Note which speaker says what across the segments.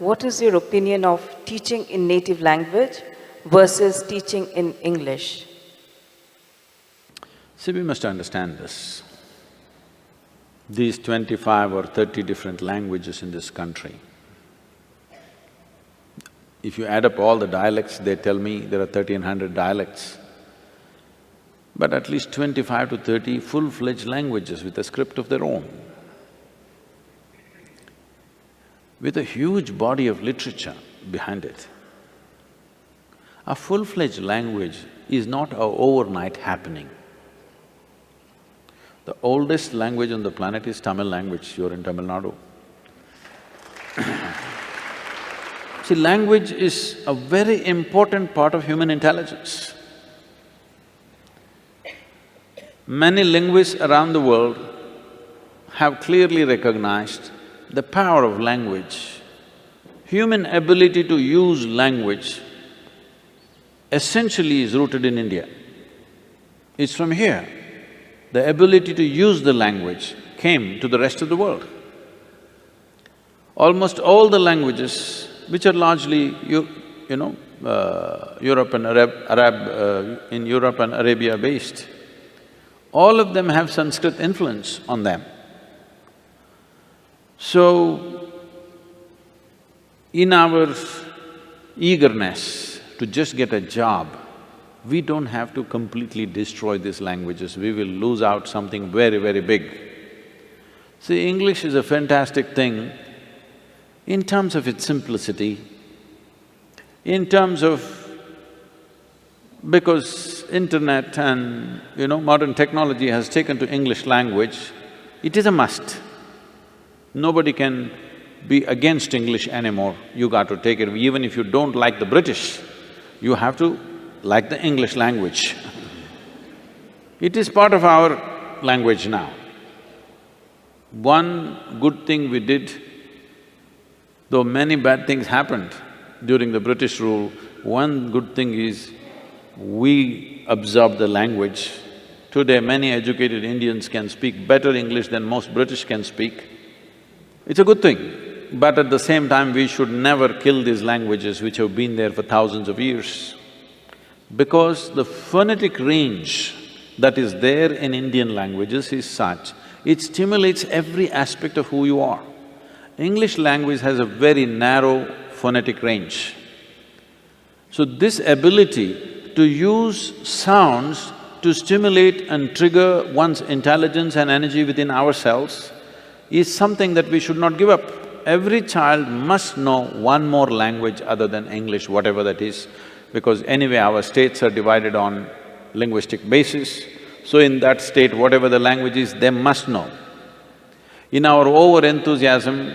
Speaker 1: what is your opinion of teaching in native language versus teaching in English?
Speaker 2: See, we must understand this. These 25 or 30 different languages in this country, if you add up all the dialects, they tell me there are 1,300 dialects, but at least 25 to 30 full-fledged languages with a script of their own, with a huge body of literature behind it. A full-fledged language is not an overnight happening. The oldest language on the planet is Tamil language, you're in Tamil Nadu. See, language is a very important part of human intelligence. Many linguists around the world have clearly recognized the power of language. Human ability to use language essentially is rooted in India. It's from here. The ability to use the language came to the rest of the world. Almost all the languages, which are largely, Europe and in Europe and Arabia based, all of them have Sanskrit influence on them. So, in our eagerness to just get a job, we don't have to completely destroy these languages, we will lose out something very, very big. See, English is a fantastic thing in terms of its simplicity, in terms of… because internet and, modern technology has taken to English language, it is a must. Nobody can be against English anymore, you got to take it. Even if you don't like the British, you have to like the English language. It is part of our language now. One good thing we did, though many bad things happened during the British rule, one good thing is we absorbed the language. Today, many educated Indians can speak better English than most British can speak. It's a good thing, but at the same time, we should never kill these languages which have been there for thousands of years. Because the phonetic range that is there in Indian languages is such, it stimulates every aspect of who you are. English language has a very narrow phonetic range. So this ability to use sounds to stimulate and trigger one's intelligence and energy within ourselves is something that we should not give up. Every child must know one more language other than English, whatever that is, because anyway our states are divided on linguistic basis, so in that state, whatever the language is, they must know. In our over-enthusiasm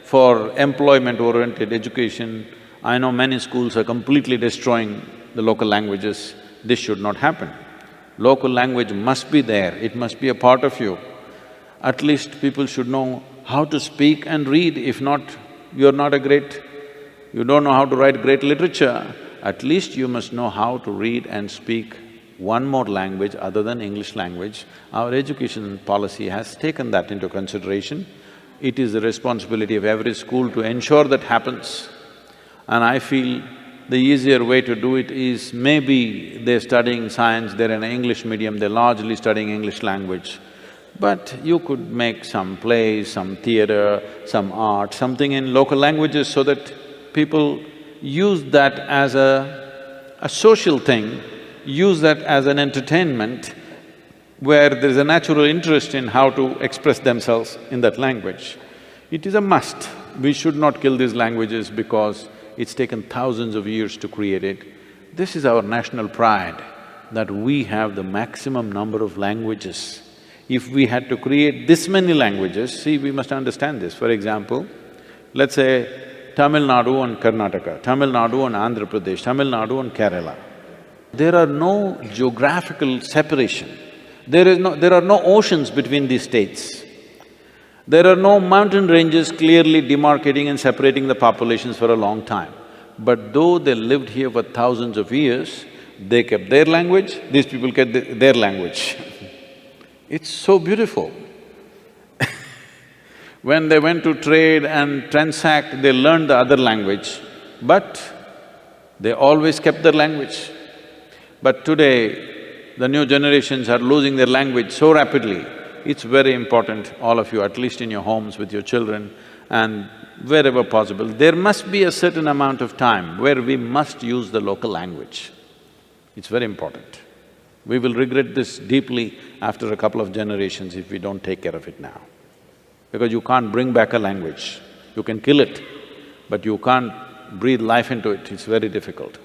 Speaker 2: for employment-oriented education, I know many schools are completely destroying the local languages. This should not happen. Local language must be there, it must be a part of you. At least people should know how to speak and read. If not, you don't know how to write great literature, at least you must know how to read and speak one more language other than English language. Our education policy has taken that into consideration. It is the responsibility of every school to ensure that happens. And I feel the easier way to do it is, maybe they're studying science, they're in an English medium, they're largely studying English language. But you could make some plays, some theatre, some art, something in local languages so that people use that as a social thing, use that as an entertainment where there's a natural interest in how to express themselves in that language. It is a must. We should not kill these languages because it's taken thousands of years to create it. This is our national pride, that we have the maximum number of languages. If we had to create this many languages, see, we must understand this. For example, let's say Tamil Nadu and Karnataka, Tamil Nadu and Andhra Pradesh, Tamil Nadu and Kerala. There are no geographical separation. There are no oceans between these states. There are no mountain ranges clearly demarcating and separating the populations for a long time. But though they lived here for thousands of years, they kept their language, these people kept their language. It's so beautiful. When they went to trade and transact, they learned the other language, but they always kept their language. But today, the new generations are losing their language so rapidly. It's very important, all of you, at least in your homes with your children and wherever possible, there must be a certain amount of time where we must use the local language. It's very important. We will regret this deeply after a couple of generations if we don't take care of it now. Because you can't bring back a language. You can kill it, but you can't breathe life into it, it's very difficult.